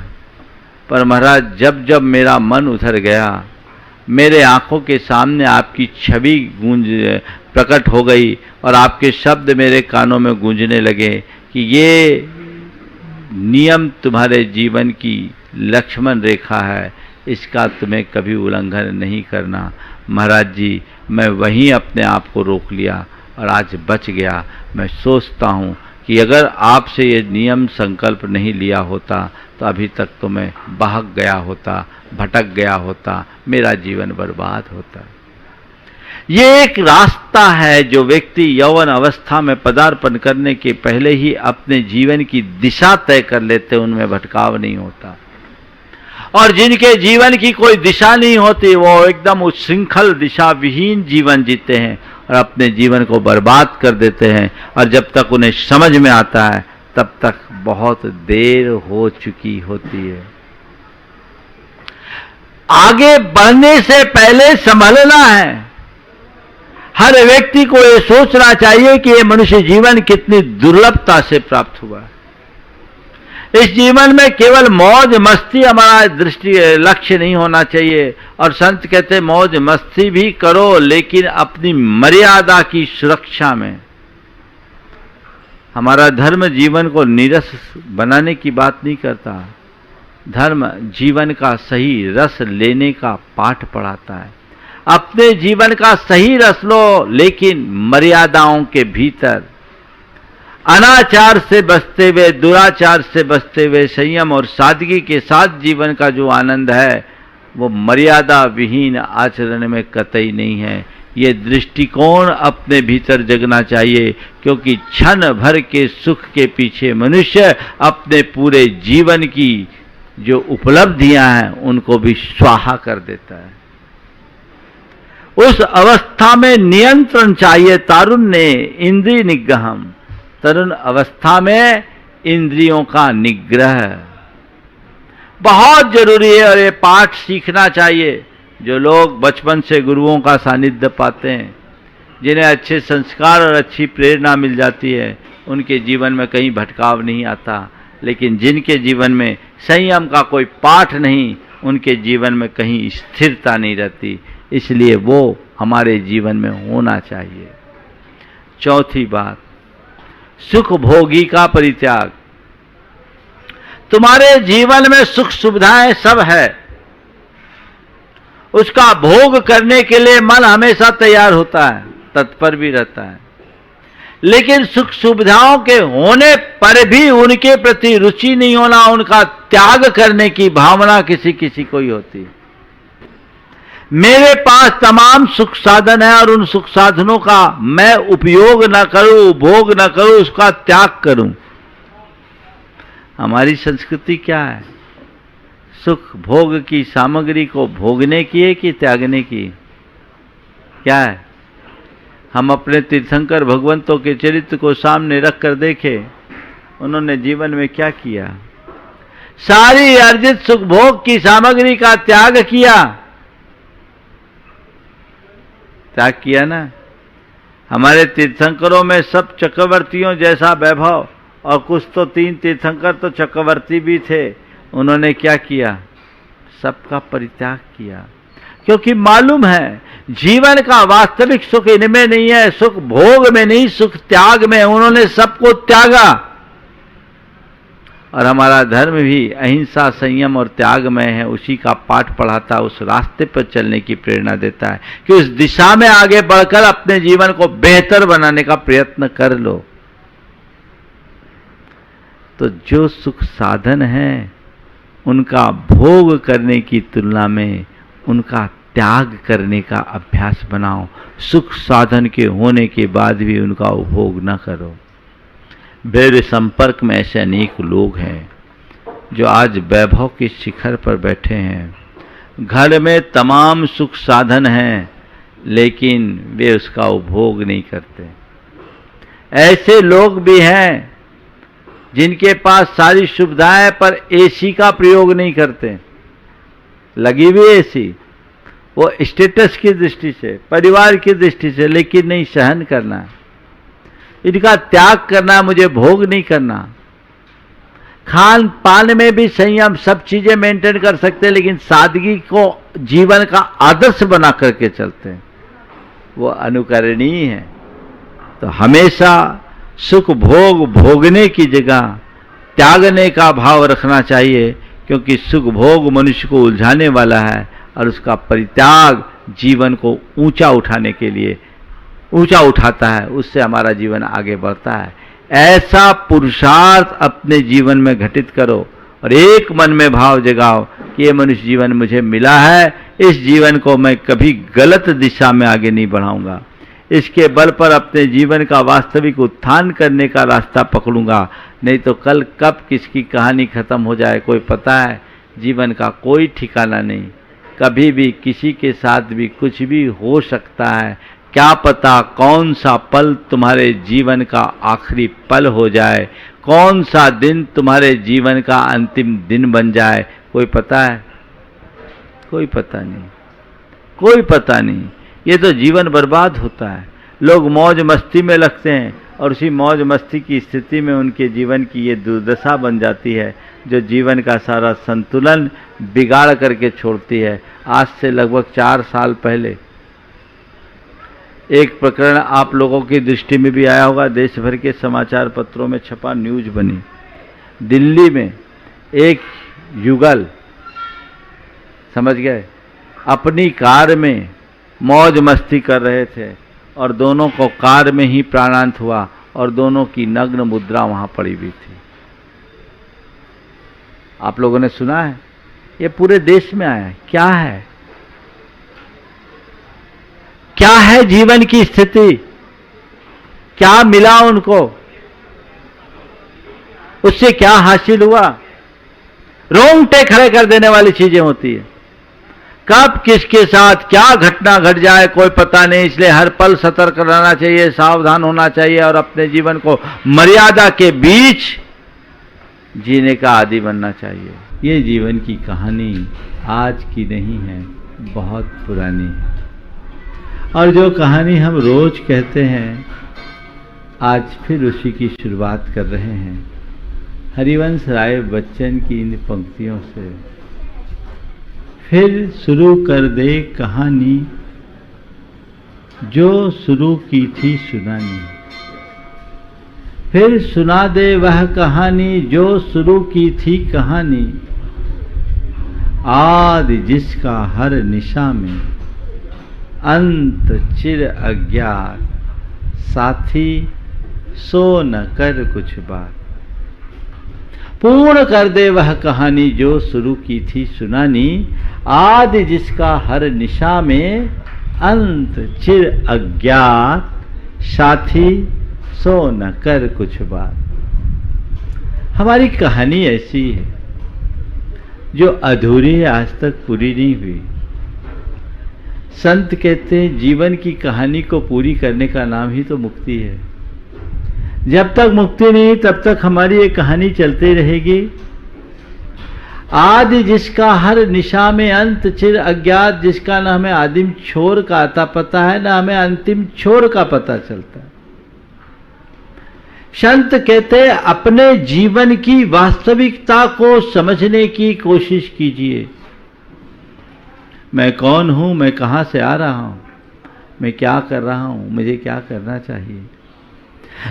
B: पर महाराज जब जब मेरा मन उधर गया, मेरे आंखों के सामने आपकी छवि प्रकट हो गई और आपके शब्द मेरे कानों में गूंजने लगे कि ये नियम तुम्हारे जीवन की लक्ष्मण रेखा है, इसका तुम्हें कभी उल्लंघन नहीं करना। महाराज जी मैं वहीं अपने आप को रोक लिया और आज बच गया। मैं सोचता हूँ कि अगर आपसे ये नियम संकल्प नहीं लिया होता तो अभी तक तो मैं बहक गया होता, भटक गया होता, मेरा जीवन बर्बाद होता। ये एक रास्ता है जो व्यक्ति यौवन अवस्था में पदार्पण करने के पहले ही अपने जीवन की दिशा तय कर लेते, उनमें भटकाव नहीं होता। और जिनके जीवन की कोई दिशा नहीं होती वो एकदम उच्छृंखल दिशा विहीन जीवन जीते हैं और अपने जीवन को बर्बाद कर देते हैं। और जब तक उन्हें समझ में आता है तब तक बहुत देर हो चुकी होती है। आगे बढ़ने से पहले संभलना है। हर व्यक्ति को यह सोचना चाहिए कि यह मनुष्य जीवन कितनी दुर्लभता से प्राप्त हुआ है। इस जीवन में केवल मौज मस्ती हमारा दृष्टि लक्ष्य नहीं होना चाहिए। और संत कहते मौज मस्ती भी करो लेकिन अपनी मर्यादा की सुरक्षा में। हमारा धर्म जीवन को नीरस बनाने की बात नहीं करता। धर्म जीवन का सही रस लेने का पाठ पढ़ाता है। अपने जीवन का सही रस लो लेकिन मर्यादाओं के भीतर, अनाचार से बचते हुए, दुराचार से बचते हुए, संयम और सादगी के साथ जीवन का जो आनंद है वो मर्यादा विहीन आचरण में कतई नहीं है। ये दृष्टिकोण अपने भीतर जगना चाहिए, क्योंकि क्षण भर के सुख के पीछे मनुष्य अपने पूरे जीवन की जो उपलब्धियां हैं उनको भी स्वाहा कर देता है। उस अवस्था में नियंत्रण चाहिए। तारुण्य इंद्रिय निग्रहम, तरुण अवस्था में इंद्रियों का निग्रह बहुत जरूरी है। और ये पाठ सीखना चाहिए। जो लोग बचपन से गुरुओं का सानिध्य पाते हैं, जिन्हें अच्छे संस्कार और अच्छी प्रेरणा मिल जाती है, उनके जीवन में कहीं भटकाव नहीं आता। लेकिन जिनके जीवन में संयम का कोई पाठ नहीं, उनके जीवन में कहीं स्थिरता नहीं रहती। इसलिए वो हमारे जीवन में होना चाहिए। चौथी बात, सुख भोगी का परित्याग। तुम्हारे जीवन में सुख सुविधाएं सब है, उसका भोग करने के लिए मन हमेशा तैयार होता है, तत्पर भी रहता है। लेकिन सुख सुविधाओं के होने पर भी उनके प्रति रुचि नहीं होना, उनका त्याग करने की भावना किसी किसी को ही होती है। मेरे पास तमाम सुख साधन है और उन सुख साधनों का मैं उपयोग न करूं, भोग न करूं, उसका त्याग करूं। हमारी संस्कृति क्या है? सुख भोग की सामग्री को भोगने की है कि त्यागने की? क्या है? हम अपने तीर्थंकर भगवंतों के चरित्र को सामने रख कर देखें, उन्होंने जीवन में क्या किया। सारी अर्जित सुख भोग की सामग्री का त्याग किया। त्याग किया ना। हमारे तीर्थंकरों में सब चक्रवर्तियों जैसा वैभव, और कुछ तो 3 तीर्थंकर तो चक्रवर्ती भी थे। उन्होंने क्या किया? सबका परित्याग किया, क्योंकि मालूम है जीवन का वास्तविक सुख इनमें नहीं है, सुख भोग में नहीं, सुख त्याग में। उन्होंने सबको त्यागा। और हमारा धर्म भी अहिंसा, संयम और त्याग में है, उसी का पाठ पढ़ाता, उस रास्ते पर चलने की प्रेरणा देता है कि उस दिशा में आगे बढ़कर अपने जीवन को बेहतर बनाने का प्रयत्न कर लो। तो जो सुख साधन है उनका भोग करने की तुलना में उनका त्याग करने का अभ्यास बनाओ। सुख साधन के होने के बाद भी उनका उपभोग न करो। मेरे संपर्क में ऐसे अनेक लोग हैं जो आज वैभव के शिखर पर बैठे हैं, घर में तमाम सुख साधन हैं, लेकिन वे उसका उपभोग नहीं करते। ऐसे लोग भी हैं जिनके पास सारी सुविधाएं पर एसी का प्रयोग नहीं करते। लगी हुई एसी, वो स्टेटस की दृष्टि से, परिवार की दृष्टि से, लेकिन नहीं सहन करना, इनका त्याग करना, मुझे भोग नहीं करना। खान पान में भी संयम, सब चीजें मेंटेन कर सकते हैं, लेकिन सादगी को जीवन का आदर्श बना करके चलते हैं, वो अनुकरणीय है। तो हमेशा सुख भोग भोगने की जगह त्यागने का भाव रखना चाहिए, क्योंकि सुख भोग मनुष्य को उलझाने वाला है और उसका परित्याग जीवन को ऊंचा उठाने के लिए ऊंचा उठाता है, उससे हमारा जीवन आगे बढ़ता है। ऐसा पुरुषार्थ अपने जीवन में घटित करो और एक मन में भाव जगाओ कि ये मनुष्य जीवन मुझे मिला है, इस जीवन को मैं कभी गलत दिशा में आगे नहीं बढ़ाऊंगा। इसके बल पर अपने जीवन का वास्तविक उत्थान करने का रास्ता पकड़ूंगा, नहीं तो कल कब किसकी कहानी खत्म हो जाए कोई पता है। जीवन का कोई ठिकाना नहीं, कभी भी किसी के साथ भी कुछ भी हो सकता है। क्या पता कौन सा पल तुम्हारे जीवन का आखिरी पल हो जाए, कौन सा दिन तुम्हारे जीवन का अंतिम दिन बन जाए, कोई पता है? कोई पता नहीं, कोई पता नहीं। ये तो जीवन बर्बाद होता है। लोग मौज मस्ती में लगते हैं और उसी मौज मस्ती की स्थिति में उनके जीवन की ये दुर्दशा बन जाती है जो जीवन का सारा संतुलन बिगाड़ करके छोड़ती है। आज से लगभग 4 साल पहले एक प्रकरण आप लोगों की दृष्टि में भी आया होगा, देश भर के समाचार पत्रों में छपा, न्यूज बनी। दिल्ली में एक युगल, समझ गए, अपनी कार में मौज मस्ती कर रहे थे और दोनों को कार में ही प्राणांत हुआ और दोनों की नग्न मुद्रा वहां पड़ी हुई थी। आप लोगों ने सुना है, ये पूरे देश में आया है। क्या है, क्या है जीवन की स्थिति, क्या मिला उनको, उससे क्या हासिल हुआ? रोंगटे खड़े कर देने वाली चीजें होती है। कब किसके साथ क्या घटना घट जाए कोई पता नहीं, इसलिए हर पल सतर्क रहना चाहिए, सावधान होना चाहिए और अपने जीवन को मर्यादा के बीच जीने का आदी बनना चाहिए। ये जीवन की कहानी आज की नहीं है, बहुत पुरानी है। और जो कहानी हम रोज कहते हैं, आज फिर उसी की शुरुआत कर रहे हैं हरिवंश राय बच्चन की इन पंक्तियों से। फिर शुरू कर दे कहानी जो शुरू की थी सुनानी, फिर सुना दे वह कहानी जो शुरू की थी कहानी, आदि जिसका हर निशा में अंत चिर अज्ञात, साथी सो न कर कुछ बात। पूर्ण कर दे वह कहानी जो शुरू की थी सुनानी, आदि जिसका हर निशा में अंत चिर अज्ञात, साथी सो न कर कुछ बात। हमारी कहानी ऐसी है जो अधूरी है, आज तक पूरी नहीं हुई। संत कहते हैं जीवन की कहानी को पूरी करने का नाम ही तो मुक्ति है। जब तक मुक्ति नहीं तब तक हमारी ये कहानी चलती रहेगी। आदि जिसका हर निशा में अंत चिर अज्ञात, जिसका न हमें आदिम छोर का आता पता है, न हमें अंतिम छोर का पता चलता है। संत कहते हैं अपने जीवन की वास्तविकता को समझने की कोशिश कीजिए। मैं कौन हूं, मैं कहां से आ रहा हूं, मैं क्या कर रहा हूं, मुझे क्या करना चाहिए।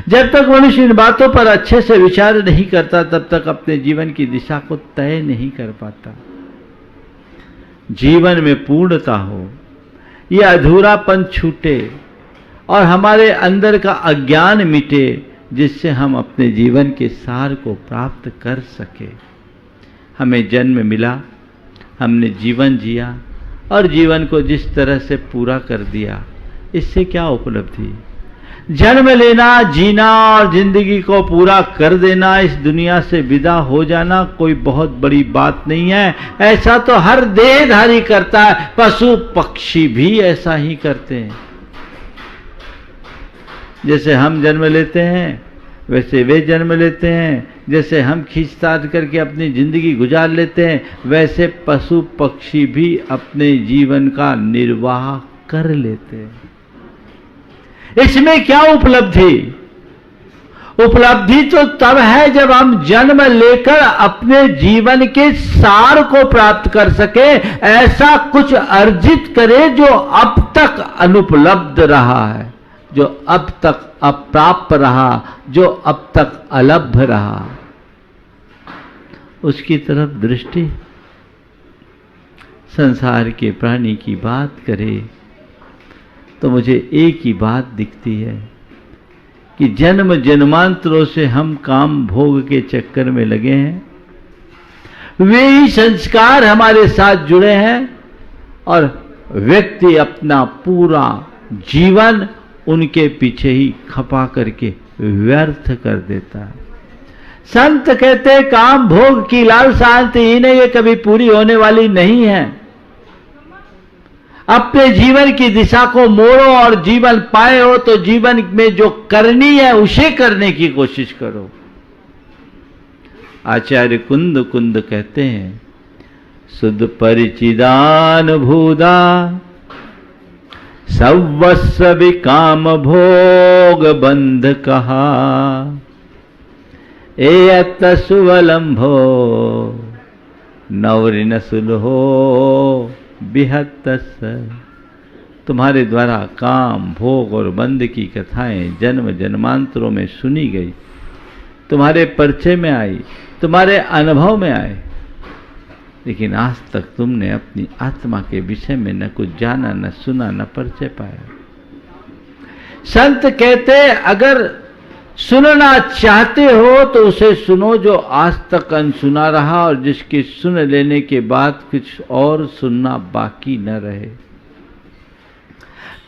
B: जब तक मनुष्य इन बातों पर अच्छे से विचार नहीं करता तब तक अपने जीवन की दिशा को तय नहीं कर पाता। जीवन में पूर्णता हो, ये अधूरापन छूटे और हमारे अंदर का अज्ञान मिटे, जिससे हम अपने जीवन के सार को प्राप्त कर सके। हमें जन्म मिला, हमने जीवन जिया और जीवन को जिस तरह से पूरा कर दिया, इससे क्या उपलब्धि? जन्म लेना, जीना और जिंदगी को पूरा कर देना, इस दुनिया से विदा हो जाना कोई बहुत बड़ी बात नहीं है। ऐसा तो हर देहधारी करता है, पशु पक्षी भी ऐसा ही करते हैं। जैसे हम जन्म लेते हैं वैसे वे जन्म लेते हैं, जैसे हम खींचतान करके अपनी जिंदगी गुजार लेते हैं वैसे पशु पक्षी भी अपने जीवन का निर्वाह कर लेते हैं। इसमें क्या उपलब्धि? उपलब्धि तो तब है जब हम जन्म लेकर अपने जीवन के सार को प्राप्त कर सके, ऐसा कुछ अर्जित करे जो अब तक अनुपलब्ध रहा है, जो अब तक अप्राप्त रहा, जो अब तक अलभ्य रहा, उसकी तरफ दृष्टि। संसार के प्राणी की बात करे तो मुझे एक ही बात दिखती है कि जन्म जन्मांतरों से हम काम भोग के चक्कर में लगे हैं। वे ही संस्कार हमारे साथ जुड़े हैं और व्यक्ति अपना पूरा जीवन उनके पीछे ही खपा करके व्यर्थ कर देता है। संत कहते काम भोग की लालसा अंतहीन है, ये कभी पूरी होने वाली नहीं है। अपने जीवन की दिशा को मोड़ो और जीवन पाए हो तो जीवन में जो करनी है उसे करने की कोशिश करो। आचार्य कुंद कुंद कहते हैं सुध परिचिदान भूदा सवस्व विकाम भोग बंध कहा, एयत सुवलंभो नवरिन सुलहो बिहत्तस। तुम्हारे द्वारा काम भोग और बंध की कथाएं जन्म जन्मांतरों में सुनी गई, तुम्हारे परिचय में आई, तुम्हारे अनुभव में आए, लेकिन आज तक तुमने अपनी आत्मा के विषय में न कुछ जाना, न सुना, न परिचय पाया। संत कहते अगर सुनना चाहते हो तो उसे सुनो जो आज तक अनसुना रहा और जिसके सुन लेने के बाद कुछ और सुनना बाकी न रहे।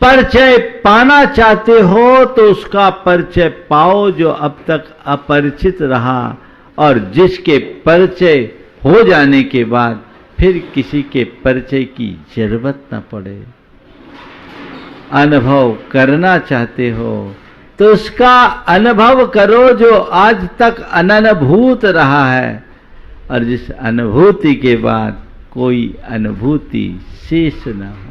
B: परिचय पाना चाहते हो तो उसका परिचय पाओ जो अब तक अपरिचित रहा और जिसके परिचय हो जाने के बाद फिर किसी के परिचय की जरूरत न पड़े। अनुभव करना चाहते हो तो उसका अनुभव करो जो आज तक अननुभूत रहा है और जिस अनुभूति के बाद कोई अनुभूति शेष न हो।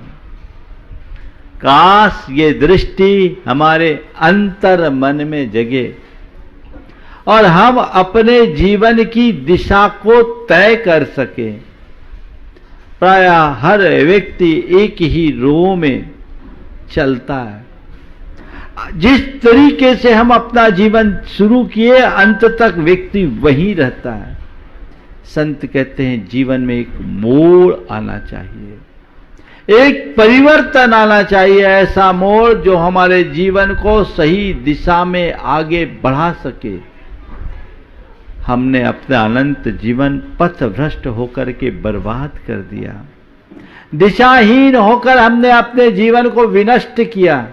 B: काश ये दृष्टि हमारे अंतर मन में जगे और हम अपने जीवन की दिशा को तय कर सके। प्रायः हर व्यक्ति एक ही रो में चलता है। जिस तरीके से हम अपना जीवन शुरू किए अंत तक व्यक्ति वहीं रहता है। संत कहते हैं जीवन में एक मोड़ आना चाहिए, एक परिवर्तन आना चाहिए, ऐसा मोड़ जो हमारे जीवन को सही दिशा में आगे बढ़ा सके। हमने अपना अनंत जीवन पथ भ्रष्ट होकर के बर्बाद कर दिया, दिशाहीन होकर हमने अपने जीवन को विनष्ट किया।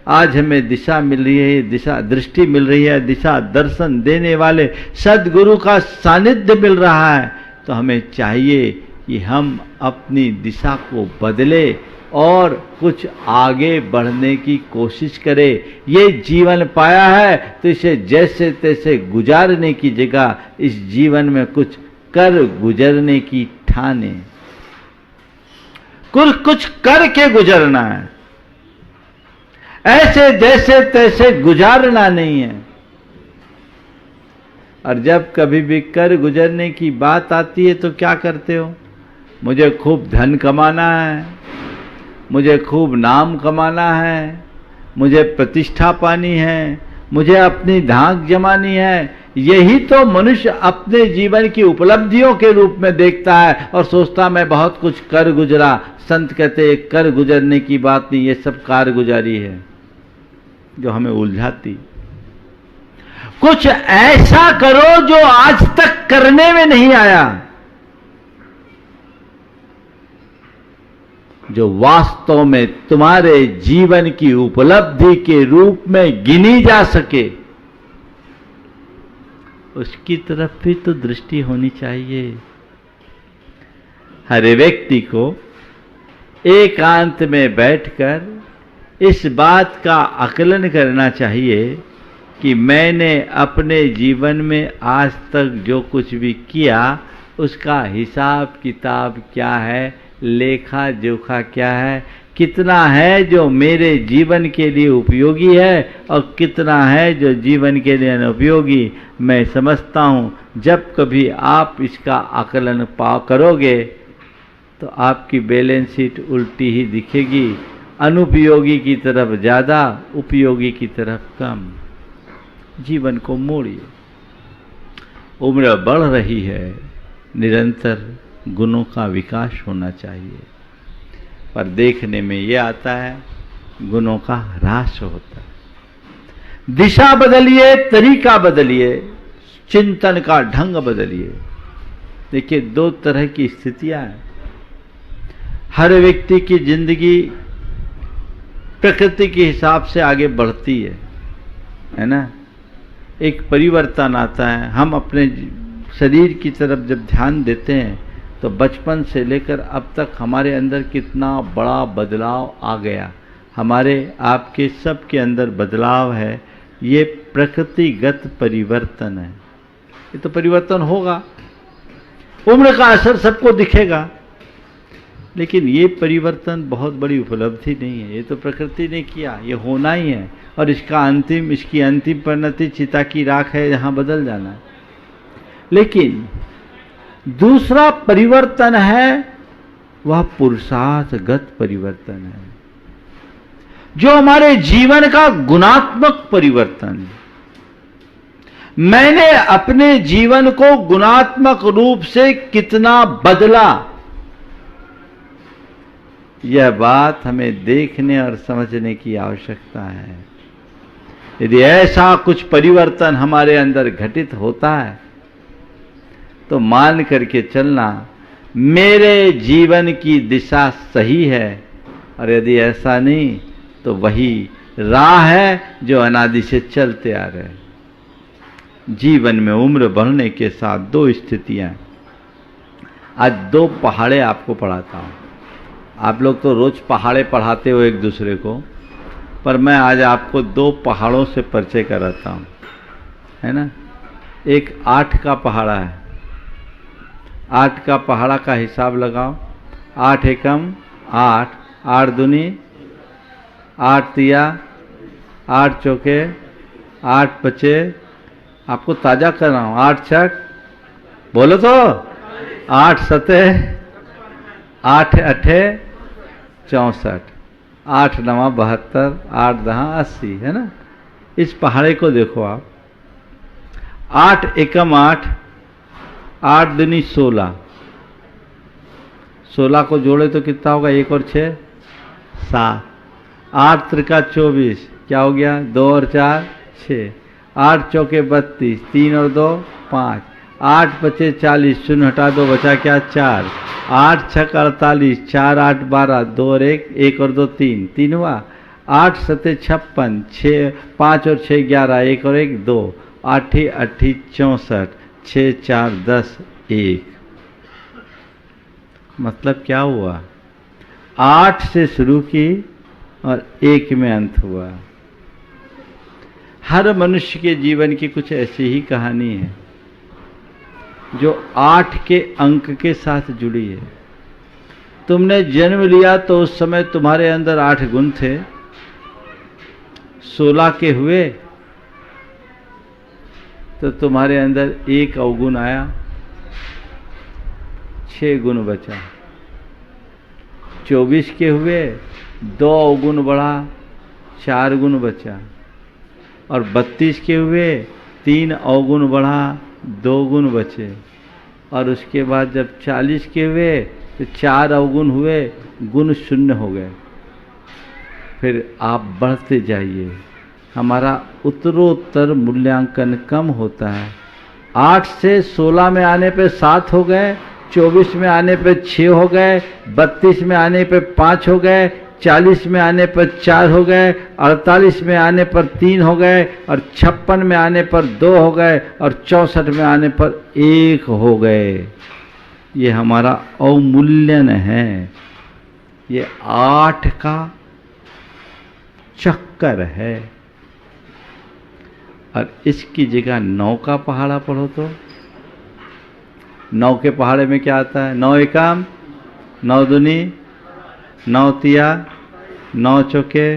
B: आज हमें दिशा मिल रही है, दिशा दृष्टि मिल रही है, दिशा दर्शन देने वाले सद्गुरु का सानिध्य मिल रहा है, तो हमें चाहिए कि हम अपनी दिशा को बदले और कुछ आगे बढ़ने की कोशिश करें। ये जीवन पाया है तो इसे जैसे तैसे गुजारने की जगह इस जीवन में कुछ कर गुजरने की ठाने, कुछ करके गुजरना है, ऐसे जैसे तैसे गुजारना नहीं है। और जब कभी भी कर गुजरने की बात आती है तो क्या करते हो? मुझे खूब धन कमाना है, मुझे खूब नाम कमाना है, मुझे प्रतिष्ठा पानी है, मुझे अपनी धाक जमानी है। यही तो मनुष्य अपने जीवन की उपलब्धियों के रूप में देखता है और सोचता मैं बहुत कुछ कर गुजरा। संत कहते हैं कर गुजरने की बात नहीं, ये सब कारगुजारी है जो हमें उलझाती। कुछ ऐसा करो जो आज तक करने में नहीं आया, जो वास्तव में तुम्हारे जीवन की उपलब्धि के रूप में गिनी जा सके। उसकी तरफ भी तो दृष्टि होनी चाहिए। हर व्यक्ति को एकांत में बैठकर इस बात का आकलन करना चाहिए कि मैंने अपने जीवन में आज तक जो कुछ भी किया उसका हिसाब किताब क्या है, लेखा जोखा क्या है, कितना है जो मेरे जीवन के लिए उपयोगी है और कितना है जो जीवन के लिए अनुपयोगी। मैं समझता हूँ जब कभी आप इसका आकलन करोगे तो आपकी बैलेंस शीट उल्टी ही दिखेगी, अनुपयोगी की तरफ ज़्यादा, उपयोगी की तरफ कम। जीवन को मोड़िए। उम्र बढ़ रही है, निरंतर गुणों का विकास होना चाहिए, पर देखने में ये आता है गुणों का ह्रास होता है। दिशा बदलिए, तरीका बदलिए, चिंतन का ढंग बदलिए। देखिए दो तरह की स्थितियां हैं। हर व्यक्ति की जिंदगी प्रकृति के हिसाब से आगे बढ़ती है ना। एक परिवर्तन आता है। हम अपने शरीर की तरफ जब ध्यान देते हैं तो बचपन से लेकर अब तक हमारे अंदर कितना बड़ा बदलाव आ गया। हमारे आपके सब के अंदर बदलाव है। ये प्रकृतिगत परिवर्तन है। ये तो परिवर्तन होगा, उम्र का असर सबको दिखेगा। लेकिन ये परिवर्तन बहुत बड़ी उपलब्धि नहीं है, ये तो प्रकृति ने किया, ये होना ही है और इसकी अंतिम परिणति चिता की राख है, जहां बदल जाना है। लेकिन दूसरा परिवर्तन है वह पुरुषार्थगत परिवर्तन है, जो हमारे जीवन का गुणात्मक परिवर्तन है। मैंने अपने जीवन को गुणात्मक रूप से कितना बदला, यह बात हमें देखने और समझने की आवश्यकता है। यदि ऐसा कुछ परिवर्तन हमारे अंदर घटित होता है तो मान करके चलना मेरे जीवन की दिशा सही है, और यदि ऐसा नहीं तो वही राह है जो अनादि से चलते आ रहे हैं। जीवन में उम्र बढ़ने के साथ दो स्थितियां, आज दो पहाड़े आपको पढ़ाता हूं। आप लोग तो रोज पहाड़े पढ़ाते हो एक दूसरे को, पर मैं आज आपको दो पहाड़ों से परिचय कराता हूं, है ना। एक 8 का पहाड़ा है, 8 का पहाड़ा का हिसाब लगाओ। 8 एकम 8, 8 दूनी 8 तिया, 8 चौके 8 पचे, आपको ताजा कर रहा हूं। 8 छक बोलो तो, 8 सते 8 अठे 64, 8 नवा 72, 8 दहा 80, है ना। इस पहाड़े को देखो आप। 8 एकम 8, 8 दूनी 16, 16 को जोड़े तो कितना होगा, 1 और 6 7, 8 त्रिका 24, क्या हो गया, 2 और 4 6, 8 चौके 32, 3 और 2 5, 8 पचे 40, शून्य हटा दो बचा क्या 4, 8 छक 48, 4 8 12, 2 और 1, 1 और 2 3, 3 हुआ। 8 सते 56, 6 5 और 6 11, 1 और 1 2, 8 8 64, 6 4 10 1। मतलब क्या हुआ, 8 से शुरू की और 1 में अंत हुआ। हर मनुष्य के जीवन की कुछ ऐसी ही कहानी है जो 8 के अंक के साथ जुड़ी है। तुमने जन्म लिया तो उस समय तुम्हारे अंदर 8 गुण थे, 16 के हुए तो तुम्हारे अंदर 1 अवगुण आया, 6 गुण बचा। 24 के हुए 2 अवगुण बढ़ा, 4 गुण बचा। और 32 के हुए 3 अवगुण बढ़ा, 2 गुण बचे। और उसके बाद जब 40 के हुए तो 4 अवगुण हुए, गुण शून्य हो गए। फिर आप बढ़ते जाइए, हमारा उत्तरोत्तर मूल्यांकन कम होता है। 8 से 16 में आने पे 7 हो गए, 24 में आने पे 6 हो गए, 32 में आने पे 5 हो गए, 40 में आने पर 4 हो गए, 48 में आने पर 3 हो गए, और 56 में आने पर 2 हो गए, और 64 में आने पर 1 हो गए। ये हमारा अवमूल्यन है, ये 8 का चक्कर है। और इसकी जगह 9 का पहाड़ा पढ़ो तो 9 के पहाड़े में क्या आता है, 9 एकम 9 दूनी 9 तिया 9 चौके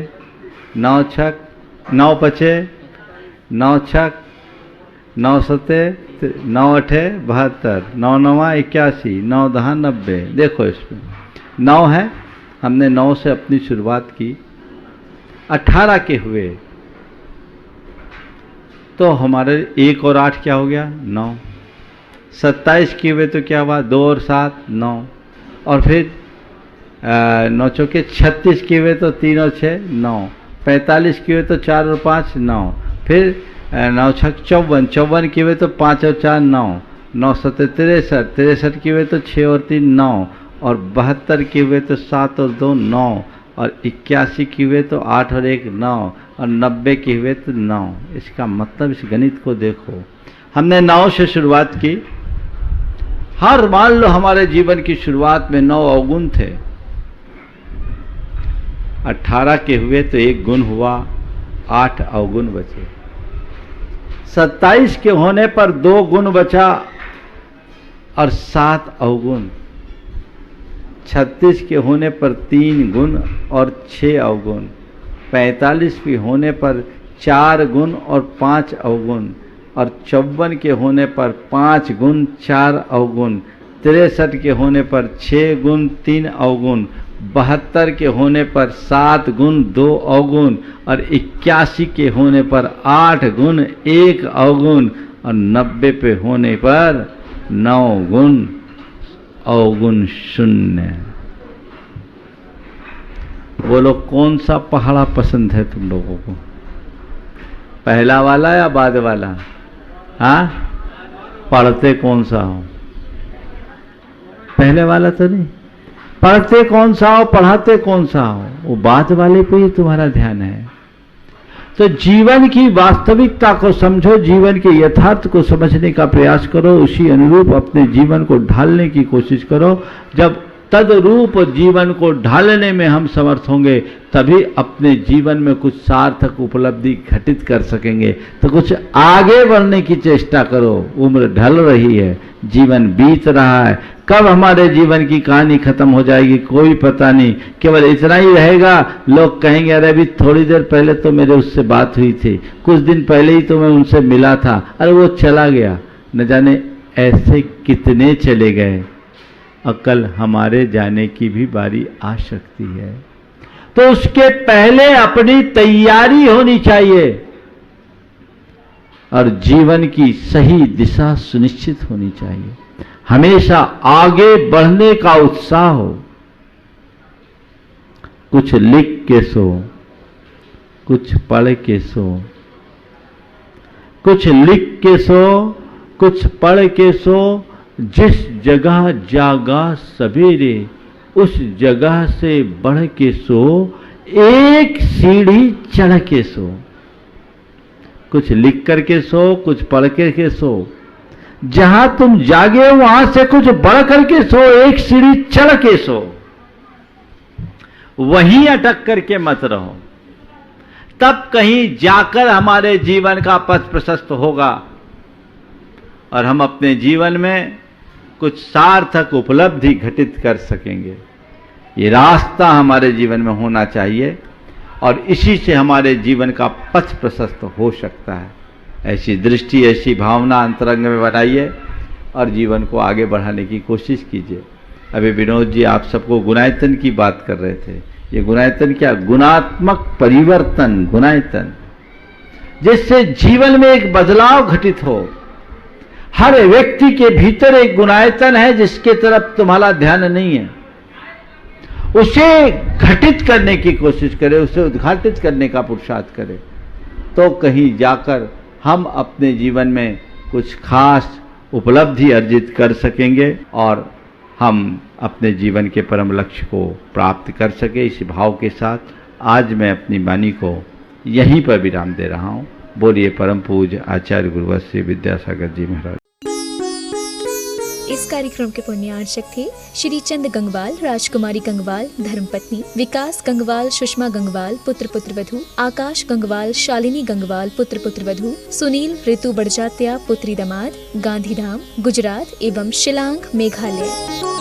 B: 9 छक 9 पचे 9 छक 9 सते 9 अठे 72, 9 नवा 81, 9 दहा 90। देखो इसमें 9 है, हमने 9 से अपनी शुरुआत की। 18 के हुए तो हमारे 1 और 8 क्या हो गया, 9। 27 के हुए तो क्या हुआ, 2 और 7 9। और फिर 9 चौके 36 के हुए तो 3 और 6 9। 45 के हुए तो 4 और 5 9। फिर 9 छक 54, 54 के हुए तो 5 और 4 9। 9 सते 63, 63 के हुए तो 6 और 3 9। और 72 के हुए तो 7 और 2 9। और 81 के हुए तो 8 और 1 9। और 90 के हुए तो 9। इसका मतलब इस गणित को देखो, हमने 9 से शुरुआत की। हर मान लो हमारे जीवन की शुरुआत में 9 अवगुण थे। 18 के हुए तो 1 गुण हुआ, 8 अवगुण बचे। 27 के होने पर 2 गुण बचा और 7 अवगुण। 36 के होने पर 3 गुण और 6 अवगुण, 45 के होने पर 4 गुण और 5 अवगुण, और 54 के होने पर 5 गुण 4 अवगुण, 63 के होने पर 6 गुण 3 अवगुण, 72 के होने पर 7 गुण 2 अवगुण, और 81 के होने पर 8 गुण 1 अवगुण, और 90 पे होने पर 9 गुण अवगुण 0। बोलो कौन सा पहाड़ा पसंद है तुम लोगों को, पहला वाला या बाद वाला? हाँ, पढ़ते कौन सा हो? पहले वाला तो नहीं, पढ़ते कौन सा हो, पढ़ाते कौन सा हो, वो बाद वाले पे ही तुम्हारा ध्यान है। तो जीवन की वास्तविकता को समझो, जीवन के यथार्थ को समझने का प्रयास करो, उसी अनुरूप अपने जीवन को ढालने की कोशिश करो। जब तदरूप जीवन को ढालने में हम समर्थ होंगे तभी अपने जीवन में कुछ सार्थक उपलब्धि घटित कर सकेंगे। तो कुछ आगे बढ़ने की चेष्टा करो। उम्र ढल रही है, जीवन बीत रहा है, कब हमारे जीवन की कहानी खत्म हो जाएगी कोई पता नहीं। केवल इतना ही रहेगा, लोग कहेंगे अरे अभी थोड़ी देर पहले तो मेरे उससे बात हुई थी, कुछ दिन पहले ही तो मैं उनसे मिला था, अरे वो चला गया। न जाने ऐसे कितने चले गए, अकल हमारे जाने की भी बारी आ सकती है। तो उसके पहले अपनी तैयारी होनी चाहिए और जीवन की सही दिशा सुनिश्चित होनी चाहिए। हमेशा आगे बढ़ने का उत्साह हो। कुछ लिख के सो, कुछ पढ़ के सो, कुछ लिख के सो, कुछ पढ़ के सो। जिस जगह जागा सवेरे, उस जगह से बढ़ के सो, एक सीढ़ी चढ़ के सो। कुछ लिख करके सो, कुछ पढ़ करके सो। जहां तुम जागे हो वहां से कुछ बढ़ करके सो, एक सीढ़ी चढ़ के सो। वहीं अटक करके मत रहो, तब कहीं जाकर हमारे जीवन का पथ प्रशस्त होगा और हम अपने जीवन में कुछ सार्थक उपलब्धि घटित कर सकेंगे। ये रास्ता हमारे जीवन में होना चाहिए और इसी से हमारे जीवन का पथ प्रशस्त हो सकता है। ऐसी दृष्टि, ऐसी भावना अंतरंग में बनाइए और जीवन को आगे बढ़ाने की कोशिश कीजिए। अभी विनोद जी आप सबको गुणायतन की बात कर रहे थे। ये गुणायतन क्या? गुणात्मक परिवर्तन, गुणायतन, जिससे जीवन में एक बदलाव घटित हो। हर व्यक्ति के भीतर एक गुणायतन है जिसके तरफ तुम्हारा ध्यान नहीं है। उसे घटित करने की कोशिश करें, उसे उद्घाटित करने का पुरुषार्थ करें, तो कहीं जाकर हम अपने जीवन में कुछ खास उपलब्धि अर्जित कर सकेंगे और हम अपने जीवन के परम लक्ष्य को प्राप्त कर सके। इस भाव के साथ आज मैं अपनी वाणी को यहीं पर विराम दे रहा हूँ। बोलिए परम पूज्य आचार्य गुरुवर श्री विद्यासागर जी महाराज।
A: इस कार्यक्रम के पुण्यार्चक थे श्री चंद गंगवाल, राजकुमारी गंगवाल धर्मपत्नी, विकास गंगवाल, सुषमा गंगवाल पुत्र पुत्रवधू, आकाश गंगवाल, शालिनी गंगवाल पुत्र पुत्रवधू, सुनील ऋतु बड़जात्या पुत्री दामाद, गांधीधाम गुजरात एवं शिलांग मेघालय।